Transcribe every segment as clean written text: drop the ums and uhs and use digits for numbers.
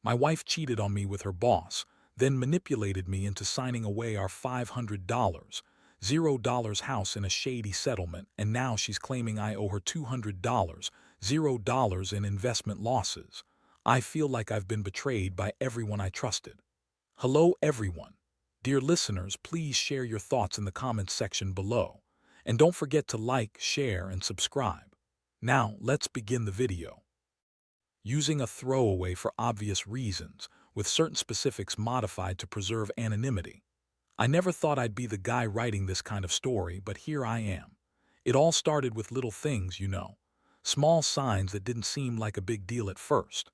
My wife cheated on me with her boss, then manipulated me into signing away our $500, $0 house in a shady settlement, and now she's claiming I owe her $200, $0 in investment losses. I feel like I've been betrayed by everyone I trusted. Hello, everyone. Dear listeners, please share your thoughts in the comments section below. And don't forget to like, share, and subscribe. Now, let's begin the video. Using a throwaway for obvious reasons, with certain specifics modified to preserve anonymity. I never thought I'd be the guy writing this kind of story, but here I am. It all started with little things, small signs that didn't seem like a big deal at first.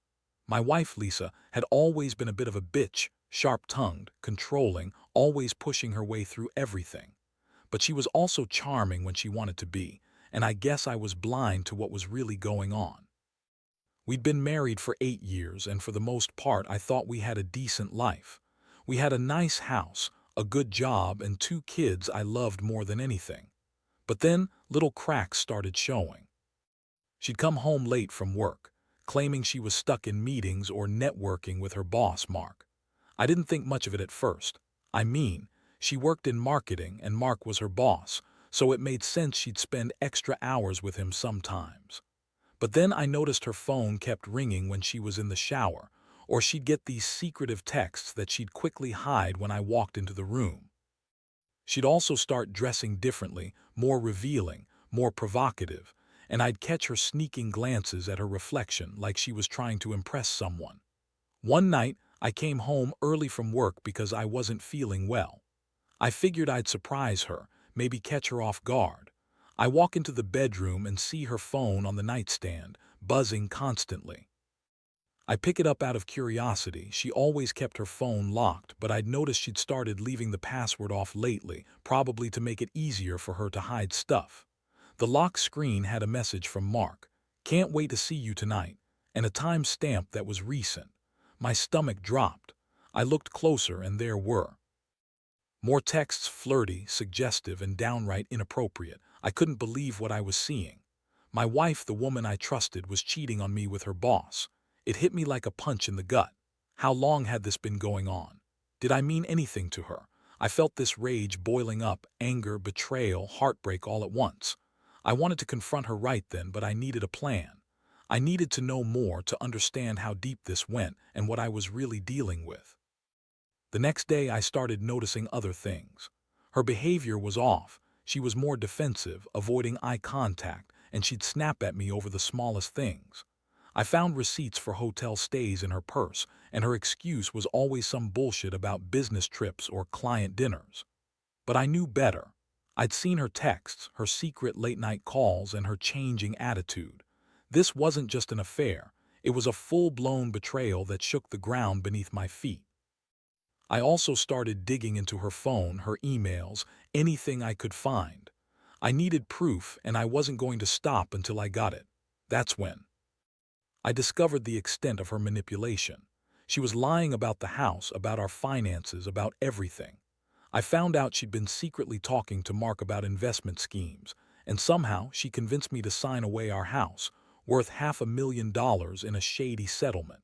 My wife, Lisa, had always been a bit of a bitch, sharp-tongued, controlling, always pushing her way through everything. But she was also charming when she wanted to be, and I guess I was blind to what was really going on. We'd been married for 8 years, and for the most part I thought we had a decent life. We had a nice house, a good job, and 2 kids I loved more than anything. But then little cracks started showing. She'd come home late from work, claiming she was stuck in meetings or networking with her boss, Mark. I didn't think much of it at first. She worked in marketing and Mark was her boss, so it made sense she'd spend extra hours with him sometimes. But then I noticed her phone kept ringing when she was in the shower, or she'd get these secretive texts that she'd quickly hide when I walked into the room. She'd also start dressing differently, more revealing, more provocative, and I'd catch her sneaking glances at her reflection like she was trying to impress someone. One night, I came home early from work because I wasn't feeling well. I figured I'd surprise her, maybe catch her off guard. I walk into the bedroom and see her phone on the nightstand, buzzing constantly. I pick it up out of curiosity. She always kept her phone locked, but I'd noticed she'd started leaving the password off lately, probably to make it easier for her to hide stuff. The lock screen had a message from Mark, "Can't wait to see you tonight," and a time stamp that was recent. My stomach dropped. I looked closer and there were more texts, flirty, suggestive, and downright inappropriate. I couldn't believe what I was seeing. My wife, the woman I trusted, was cheating on me with her boss. It hit me like a punch in the gut. How long had this been going on? Did I mean anything to her? I felt this rage boiling up, anger, betrayal, heartbreak all at once. I wanted to confront her right then, but I needed a plan. I needed to know more to understand how deep this went and what I was really dealing with. The next day I started noticing other things. Her behavior was off. She was more defensive, avoiding eye contact, and she'd snap at me over the smallest things. I found receipts for hotel stays in her purse, and her excuse was always some bullshit about business trips or client dinners. But I knew better. I'd seen her texts, her secret late-night calls, and her changing attitude. This wasn't just an affair. It was a full-blown betrayal that shook the ground beneath my feet. I also started digging into her phone, her emails, anything I could find. I needed proof, and I wasn't going to stop until I got it. That's when I discovered the extent of her manipulation. She was lying about the house, about our finances, about everything. I found out she'd been secretly talking to Mark about investment schemes, and somehow she convinced me to sign away our house, worth $500,000 in a shady settlement.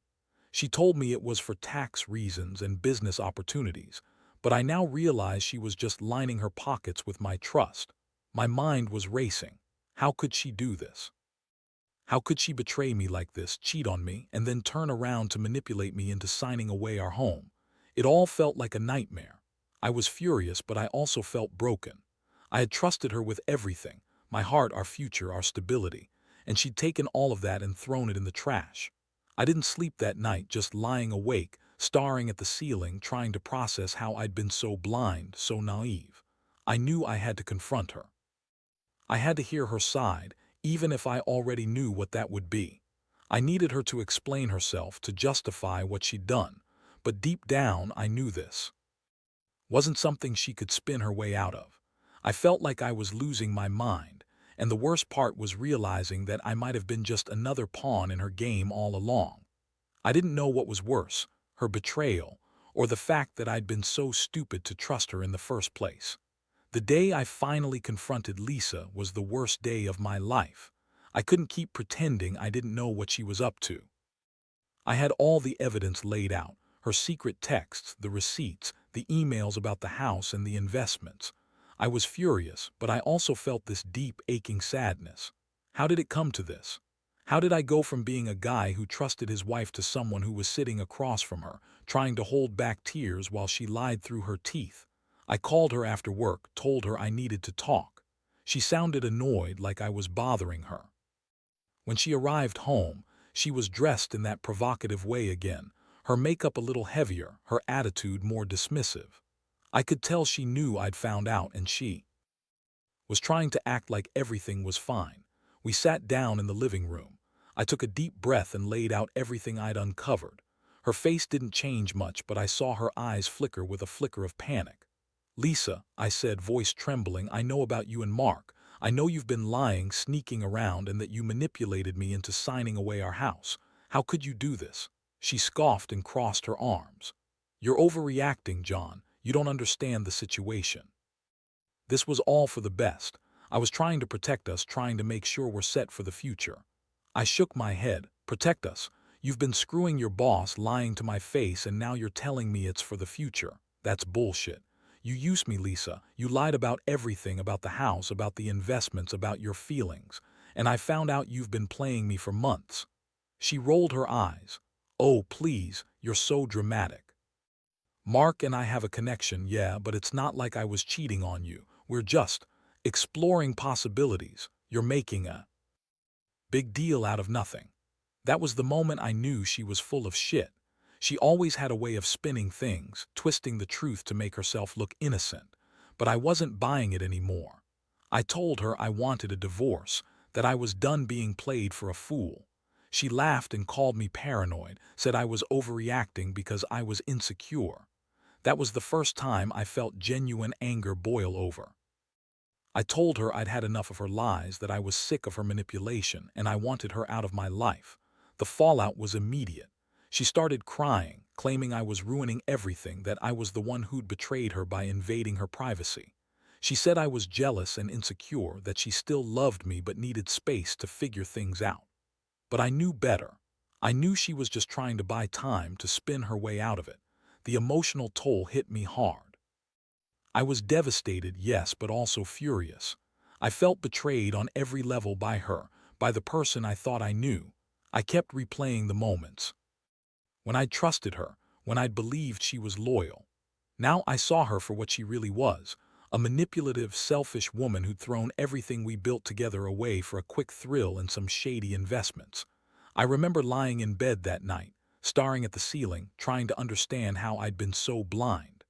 She told me it was for tax reasons and business opportunities, but I now realize she was just lining her pockets with my trust. My mind was racing. How could she do this? How could she betray me like this, cheat on me, and then turn around to manipulate me into signing away our home? It all felt like a nightmare. I was furious, but I also felt broken. I had trusted her with everything, my heart, our future, our stability, and she'd taken all of that and thrown it in the trash. I didn't sleep that night, just lying awake, staring at the ceiling, trying to process how I'd been so blind, so naive. I knew I had to confront her. I had to hear her side, even if I already knew what that would be. I needed her to explain herself, to justify what she'd done, but deep down I knew this wasn't something she could spin her way out of. I felt like I was losing my mind, and the worst part was realizing that I might have been just another pawn in her game all along. I didn't know what was worse, her betrayal, or the fact that I'd been so stupid to trust her in the first place. The day I finally confronted Lisa was the worst day of my life. I couldn't keep pretending I didn't know what she was up to. I had all the evidence laid out, her secret texts, the receipts, the emails about the house and the investments. I was furious, but I also felt this deep, aching sadness. How did it come to this? How did I go from being a guy who trusted his wife to someone who was sitting across from her, trying to hold back tears while she lied through her teeth? I called her after work, told her I needed to talk. She sounded annoyed, like I was bothering her. When she arrived home, she was dressed in that provocative way again, her makeup a little heavier, her attitude more dismissive. I could tell she knew I'd found out, and she was trying to act like everything was fine. We sat down in the living room. I took a deep breath and laid out everything I'd uncovered. Her face didn't change much, but I saw her eyes flicker with a flicker of panic. "Lisa," I said, voice trembling, "I know about you and Mark. I know you've been lying, sneaking around, and that you manipulated me into signing away our house. How could you do this?" She scoffed and crossed her arms. "You're overreacting, John. You don't understand the situation. This was all for the best. I was trying to protect us, trying to make sure we're set for the future." I shook my head. "Protect us? You've been screwing your boss, lying to my face, and now you're telling me it's for the future. That's bullshit. You used me, Lisa. You lied about everything, about the house, about the investments, about your feelings. And I found out you've been playing me for months." She rolled her eyes. "Oh, please, you're so dramatic. Mark and I have a connection, yeah, but it's not like I was cheating on you. We're just exploring possibilities. You're making a big deal out of nothing." That was the moment I knew she was full of shit. She always had a way of spinning things, twisting the truth to make herself look innocent. But I wasn't buying it anymore. I told her I wanted a divorce, that I was done being played for a fool. She laughed and called me paranoid, said I was overreacting because I was insecure. That was the first time I felt genuine anger boil over. I told her I'd had enough of her lies, that I was sick of her manipulation, and I wanted her out of my life. The fallout was immediate. She started crying, claiming I was ruining everything, that I was the one who'd betrayed her by invading her privacy. She said I was jealous and insecure, that she still loved me but needed space to figure things out. But I knew better. I knew she was just trying to buy time to spin her way out of it. The emotional toll hit me hard. I was devastated, yes, but also furious. I felt betrayed on every level by her, by the person I thought I knew. I kept replaying the moments when I'd trusted her, when I'd believed she was loyal. Now I saw her for what she really was, a manipulative, selfish woman who'd thrown everything we built together away for a quick thrill and some shady investments. I remember lying in bed that night, staring at the ceiling, trying to understand how I'd been so blind.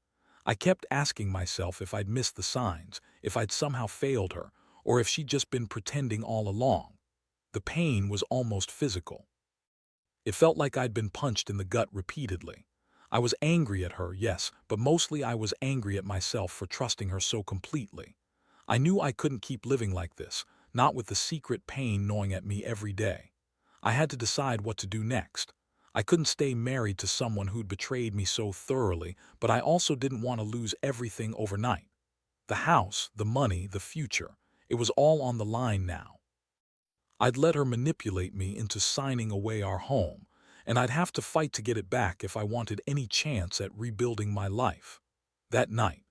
I kept asking myself if I'd missed the signs, if I'd somehow failed her, or if she'd just been pretending all along. The pain was almost physical. It felt like I'd been punched in the gut repeatedly. I was angry at her, yes, but mostly I was angry at myself for trusting her so completely. I knew I couldn't keep living like this, not with the secret pain gnawing at me every day. I had to decide what to do next. I couldn't stay married to someone who'd betrayed me so thoroughly, but I also didn't want to lose everything overnight. The house, the money, the future. It was all on the line now. I'd let her manipulate me into signing away our home, and I'd have to fight to get it back if I wanted any chance at rebuilding my life. That night,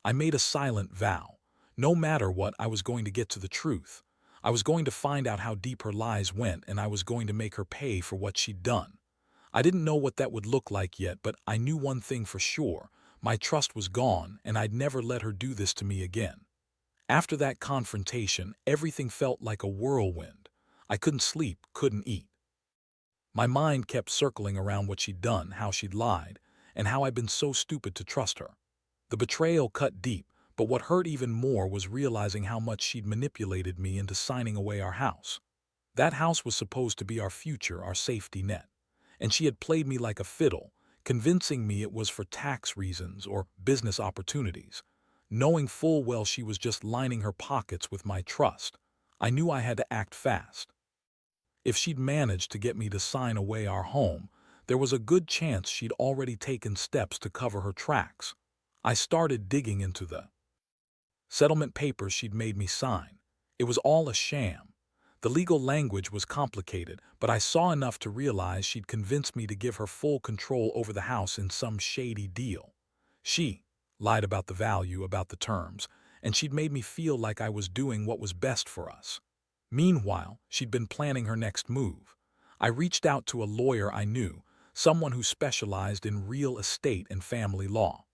I made a silent vow. No matter what, I was going to get to the truth. I was going to find out how deep her lies went, and I was going to make her pay for what she'd done. I didn't know what that would look like yet, but I knew one thing for sure. My trust was gone, and I'd never let her do this to me again. After that confrontation, everything felt like a whirlwind. I couldn't sleep, couldn't eat. My mind kept circling around what she'd done, how she'd lied, and how I'd been so stupid to trust her. The betrayal cut deep, but what hurt even more was realizing how much she'd manipulated me into signing away our house. That house was supposed to be our future, our safety net. And she had played me like a fiddle, convincing me it was for tax reasons or business opportunities. Knowing full well she was just lining her pockets with my trust, I knew I had to act fast. If she'd managed to get me to sign away our home, there was a good chance she'd already taken steps to cover her tracks. I started digging into the settlement papers she'd made me sign. It was all a sham. The legal language was complicated, but I saw enough to realize she'd convinced me to give her full control over the house in some shady deal. She lied about the value, about the terms, and she'd made me feel like I was doing what was best for us. Meanwhile, she'd been planning her next move. I reached out to a lawyer I knew, someone who specialized in real estate and family law.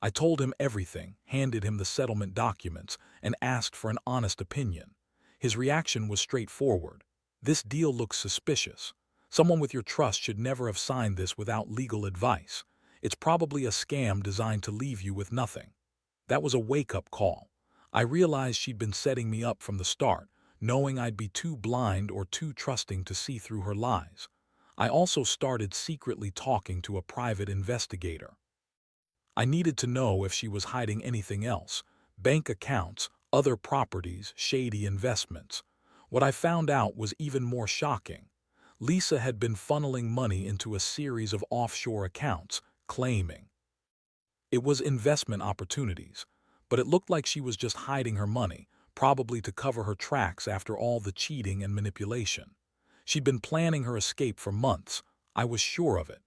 I told him everything, handed him the settlement documents, and asked for an honest opinion. His reaction was straightforward. This deal looks suspicious. Someone with your trust should never have signed this without legal advice. It's probably a scam designed to leave you with nothing. That was a wake-up call. I realized she'd been setting me up from the start, knowing I'd be too blind or too trusting to see through her lies. I also started secretly talking to a private investigator. I needed to know if she was hiding anything else: bank accounts, other properties, shady investments. What I found out was even more shocking. Lisa had been funneling money into a series of offshore accounts, claiming it was investment opportunities. But it looked like she was just hiding her money, probably to cover her tracks after all the cheating and manipulation. She'd been planning her escape for months. I was sure of it.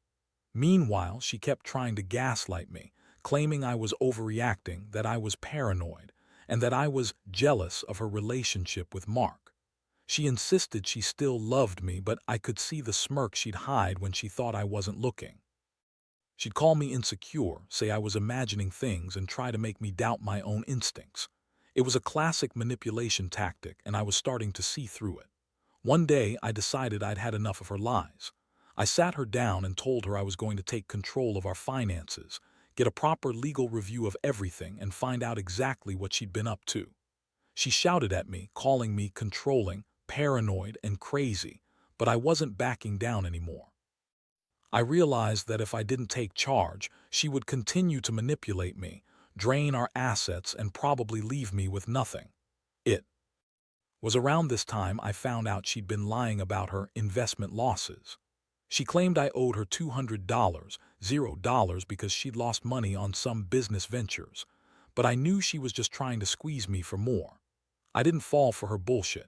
Meanwhile, she kept trying to gaslight me, claiming I was overreacting, that I was paranoid, and that I was jealous of her relationship with Mark. She insisted she still loved me, but I could see the smirk she'd hide when she thought I wasn't looking. She'd call me insecure, say I was imagining things, and try to make me doubt my own instincts. It was a classic manipulation tactic, and I was starting to see through it. One day, I decided I'd had enough of her lies. I sat her down and told her I was going to take control of our finances, get a proper legal review of everything, and find out exactly what she'd been up to. She shouted at me, calling me controlling, paranoid, and crazy, but I wasn't backing down anymore. I realized that if I didn't take charge, she would continue to manipulate me, drain our assets, and probably leave me with nothing. It was around this time I found out she'd been lying about her investment losses. She claimed I owed her $200, $0, because she'd lost money on some business ventures. But I knew she was just trying to squeeze me for more. I didn't fall for her bullshit.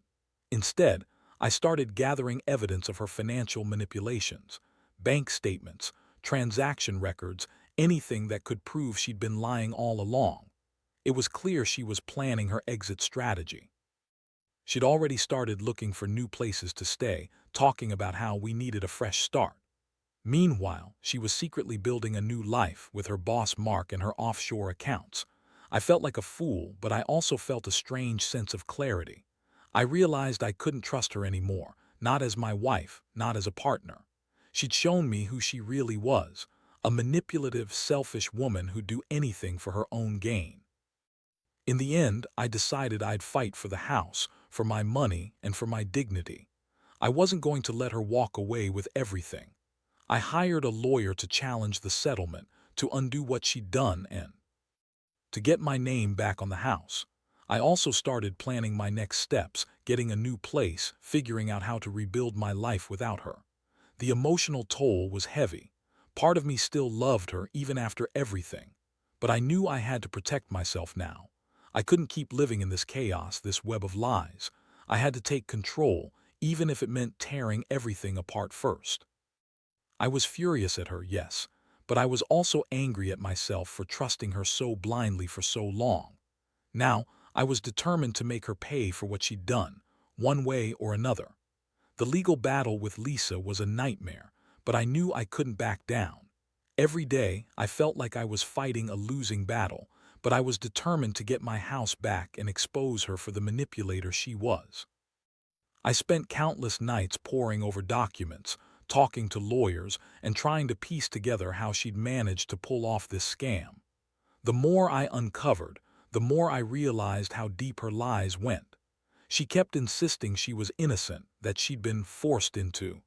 Instead, I started gathering evidence of her financial manipulations: bank statements, transaction records, anything that could prove she'd been lying all along. It was clear she was planning her exit strategy. She'd already started looking for new places to stay, talking about how we needed a fresh start. Meanwhile, she was secretly building a new life with her boss Mark and her offshore accounts. I felt like a fool, but I also felt a strange sense of clarity. I realized I couldn't trust her anymore, not as my wife, not as a partner. She'd shown me who she really was: a manipulative, selfish woman who'd do anything for her own gain. In the end, I decided I'd fight for the house, for my money, and for my dignity. I wasn't going to let her walk away with everything. I hired a lawyer to challenge the settlement, to undo what she'd done, and to get my name back on the house. I also started planning my next steps, getting a new place, figuring out how to rebuild my life without her. The emotional toll was heavy. Part of me still loved her even after everything. But I knew I had to protect myself now. I couldn't keep living in this chaos, this web of lies. I had to take control, even if it meant tearing everything apart first. I was furious at her, yes, but I was also angry at myself for trusting her so blindly for so long. Now, I was determined to make her pay for what she'd done, one way or another. The legal battle with Lisa was a nightmare, but I knew I couldn't back down. Every day, I felt like I was fighting a losing battle, but I was determined to get my house back and expose her for the manipulator she was. I spent countless nights poring over documents, talking to lawyers, and trying to piece together how she'd managed to pull off this scam. The more I uncovered, the more I realized how deep her lies went. She kept insisting she was innocent, that she'd been forced into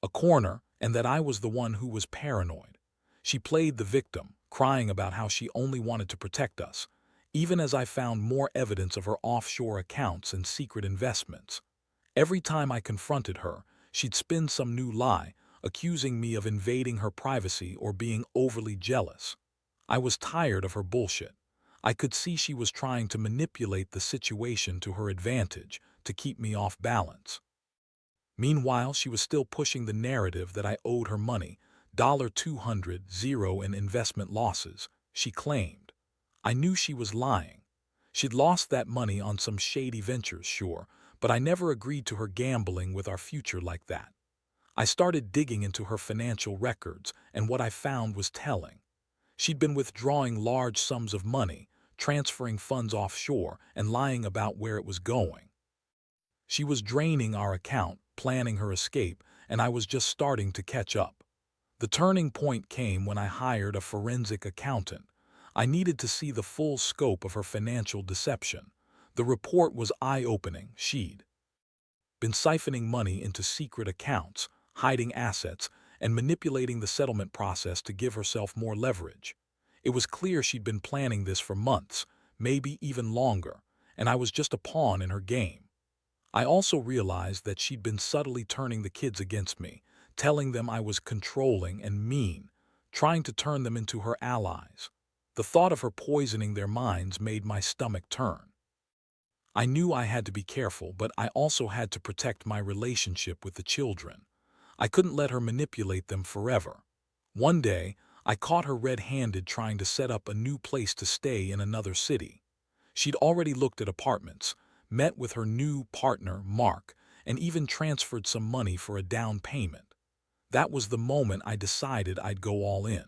a corner, and that I was the one who was paranoid. She played the victim, crying about how she only wanted to protect us, even as I found more evidence of her offshore accounts and secret investments. Every time I confronted her, she'd spin some new lie, accusing me of invading her privacy or being overly jealous. I was tired of her bullshit. I could see she was trying to manipulate the situation to her advantage, to keep me off balance. Meanwhile, she was still pushing the narrative that I owed her money, $200 in investment losses, she claimed. I knew she was lying. She'd lost that money on some shady ventures, sure, but I never agreed to her gambling with our future like that. I started digging into her financial records, and what I found was telling. She'd been withdrawing large sums of money, transferring funds offshore, and lying about where it was going. She was draining our account, planning her escape, and I was just starting to catch up. The turning point came when I hired a forensic accountant. I needed to see the full scope of her financial deception. The report was eye-opening. She'd been siphoning money into secret accounts, hiding assets, and manipulating the settlement process to give herself more leverage. It was clear she'd been planning this for months, maybe even longer, and I was just a pawn in her game. I also realized that she'd been subtly turning the kids against me, telling them I was controlling and mean, trying to turn them into her allies. The thought of her poisoning their minds made my stomach turn. I knew I had to be careful, but I also had to protect my relationship with the children. I couldn't let her manipulate them forever. One day, I caught her red-handed trying to set up a new place to stay in another city. She'd already looked at apartments, met with her new partner, Mark, and even transferred some money for a down payment. That was the moment I decided I'd go all in.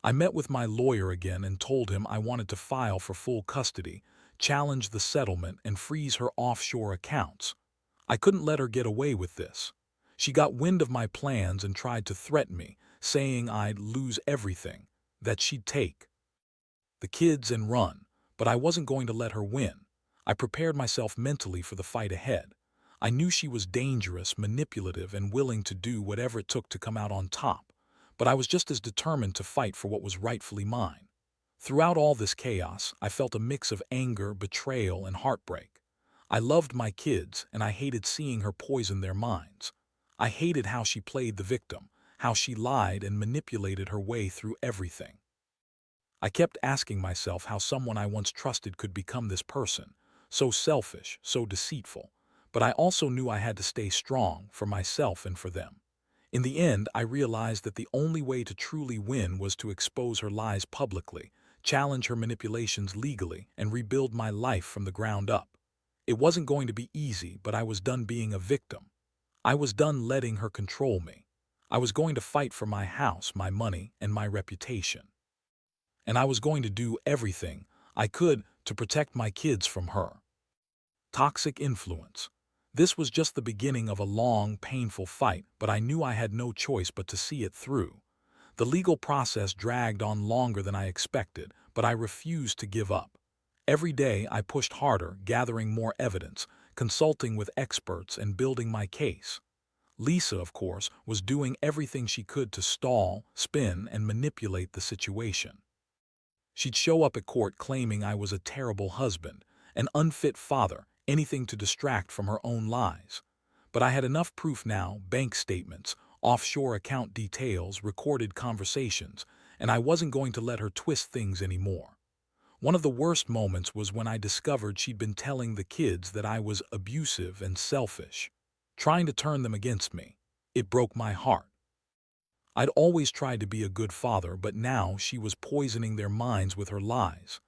I met with my lawyer again and told him I wanted to file for full custody, challenge the settlement, and freeze her offshore accounts. I couldn't let her get away with this. She got wind of my plans and tried to threaten me, saying I'd lose everything, that she'd take the kids and run, but I wasn't going to let her win. I prepared myself mentally for the fight ahead. I knew she was dangerous, manipulative, and willing to do whatever it took to come out on top, but I was just as determined to fight for what was rightfully mine. Throughout all this chaos, I felt a mix of anger, betrayal, and heartbreak. I loved my kids, and I hated seeing her poison their minds. I hated how she played the victim, how she lied and manipulated her way through everything. I kept asking myself how someone I once trusted could become this person, so selfish, so deceitful. But I also knew I had to stay strong for myself and for them. In the end, I realized that the only way to truly win was to expose her lies publicly, challenge her manipulations legally, and rebuild my life from the ground up. It wasn't going to be easy, but I was done being a victim. I was done letting her control me. I was going to fight for my house, my money, and my reputation. And I was going to do everything I could to protect my kids from her. Toxic influence. This was just the beginning of a long, painful fight, but I knew I had no choice but to see it through. The legal process dragged on longer than I expected, but I refused to give up. Every day I pushed harder, gathering more evidence, consulting with experts, and building my case. Lisa, of course, was doing everything she could to stall, spin, and manipulate the situation. She'd show up at court claiming I was a terrible husband, an unfit father, anything to distract from her own lies. But I had enough proof now, bank statements, offshore account details, recorded conversations, and I wasn't going to let her twist things anymore. One of the worst moments was when I discovered she'd been telling the kids that I was abusive and selfish, trying to turn them against me. It broke my heart. I'd always tried to be a good father, but now she was poisoning their minds with her lies.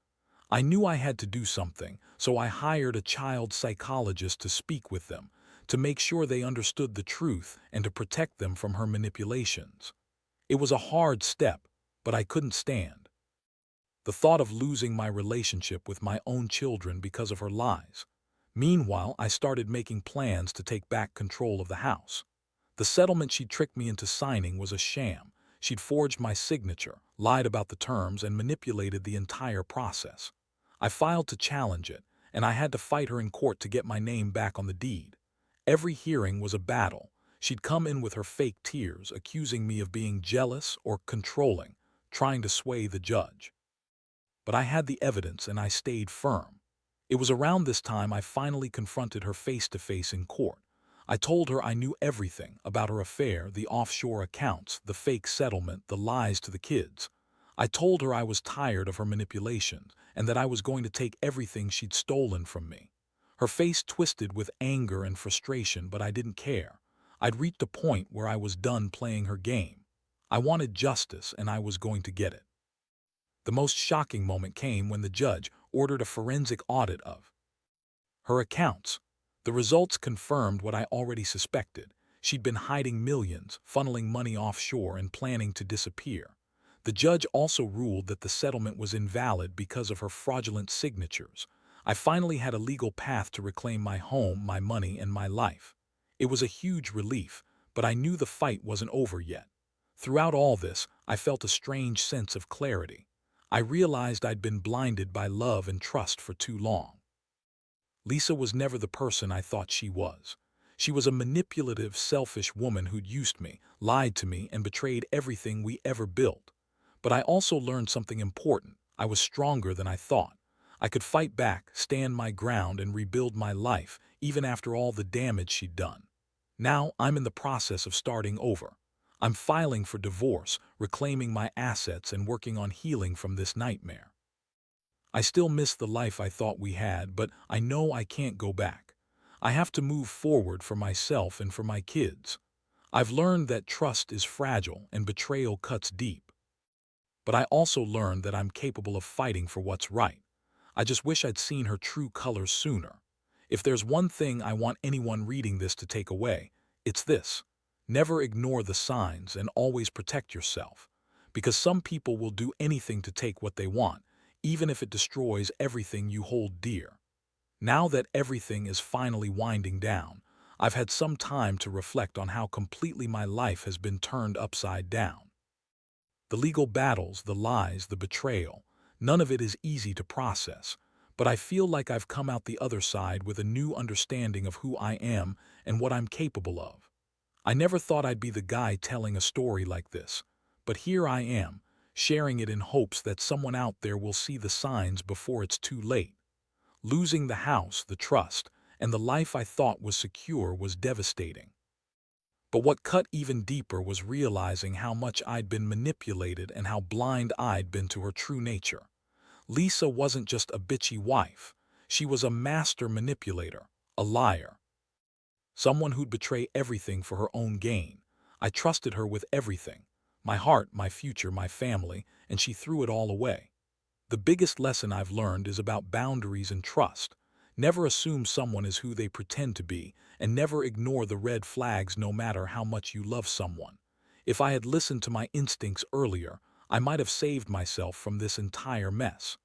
I knew I had to do something, so I hired a child psychologist to speak with them, to make sure they understood the truth and to protect them from her manipulations. It was a hard step, but I couldn't stand the thought of losing my relationship with my own children because of her lies. Meanwhile, I started making plans to take back control of the house. The settlement she'd tricked me into signing was a sham. She'd forged my signature, lied about the terms, and manipulated the entire process. I filed to challenge it, and I had to fight her in court to get my name back on the deed. Every hearing was a battle. She'd come in with her fake tears, accusing me of being jealous or controlling, trying to sway the judge. But I had the evidence, and I stayed firm. It was around this time I finally confronted her face-to-face in court. I told her I knew everything about her affair, the offshore accounts, the fake settlement, the lies to the kids. I told her I was tired of her manipulations and that I was going to take everything she'd stolen from me. Her face twisted with anger and frustration, but I didn't care. I'd reached a point where I was done playing her game. I wanted justice, and I was going to get it. The most shocking moment came when the judge ordered a forensic audit of her accounts. The results confirmed what I already suspected. She'd been hiding millions, funneling money offshore, and planning to disappear. The judge also ruled that the settlement was invalid because of her fraudulent signatures. I finally had a legal path to reclaim my home, my money, and my life. It was a huge relief, but I knew the fight wasn't over yet. Throughout all this, I felt a strange sense of clarity. I realized I'd been blinded by love and trust for too long. Lisa was never the person I thought she was. She was a manipulative, selfish woman who'd used me, lied to me, and betrayed everything we ever built. But I also learned something important. I was stronger than I thought. I could fight back, stand my ground, and rebuild my life, even after all the damage she'd done. Now I'm in the process of starting over. I'm filing for divorce, reclaiming my assets, and working on healing from this nightmare. I still miss the life I thought we had, but I know I can't go back. I have to move forward for myself and for my kids. I've learned that trust is fragile and betrayal cuts deep. But I also learned that I'm capable of fighting for what's right. I just wish I'd seen her true colors sooner. If there's one thing I want anyone reading this to take away, it's this. Never ignore the signs and always protect yourself. Because some people will do anything to take what they want, even if it destroys everything you hold dear. Now that everything is finally winding down, I've had some time to reflect on how completely my life has been turned upside down. The legal battles, the lies, the betrayal, none of it is easy to process, but I feel like I've come out the other side with a new understanding of who I am and what I'm capable of. I never thought I'd be the guy telling a story like this, but here I am, sharing it in hopes that someone out there will see the signs before it's too late. Losing the house, the trust, and the life I thought was secure was devastating. But what cut even deeper was realizing how much I'd been manipulated and how blind I'd been to her true nature. Lisa wasn't just a bitchy wife. She was a master manipulator, a liar. Someone who'd betray everything for her own gain. I trusted her with everything. My heart, my future, my family, and she threw it all away. The biggest lesson I've learned is about boundaries and trust. Never assume someone is who they pretend to be, and never ignore the red flags no matter how much you love someone. If I had listened to my instincts earlier, I might have saved myself from this entire mess.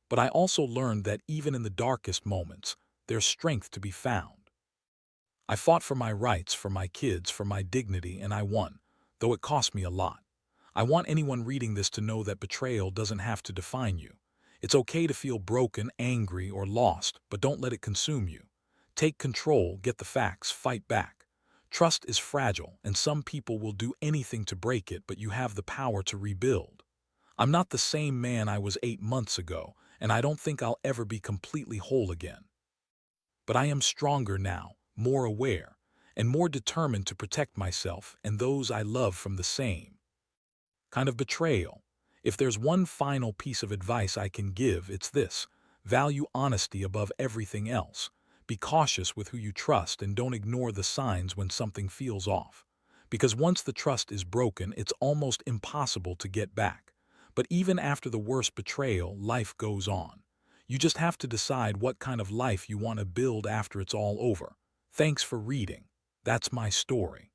But I also learned that even in the darkest moments, there's strength to be found. I fought for my rights, for my kids, for my dignity, and I won, though it cost me a lot. I want anyone reading this to know that betrayal doesn't have to define you. It's okay to feel broken, angry, or lost, but don't let it consume you. Take control, get the facts, fight back. Trust is fragile, and some people will do anything to break it, but you have the power to rebuild. I'm not the same man I was 8 months ago, and I don't think I'll ever be completely whole again. But I am stronger now, more aware, and more determined to protect myself and those I love from the same kind of betrayal. If there's one final piece of advice I can give, it's this. Value honesty above everything else. Be cautious with who you trust and don't ignore the signs when something feels off. Because once the trust is broken, it's almost impossible to get back. But even after the worst betrayal, life goes on. You just have to decide what kind of life you want to build after it's all over. Thanks for reading. That's my story.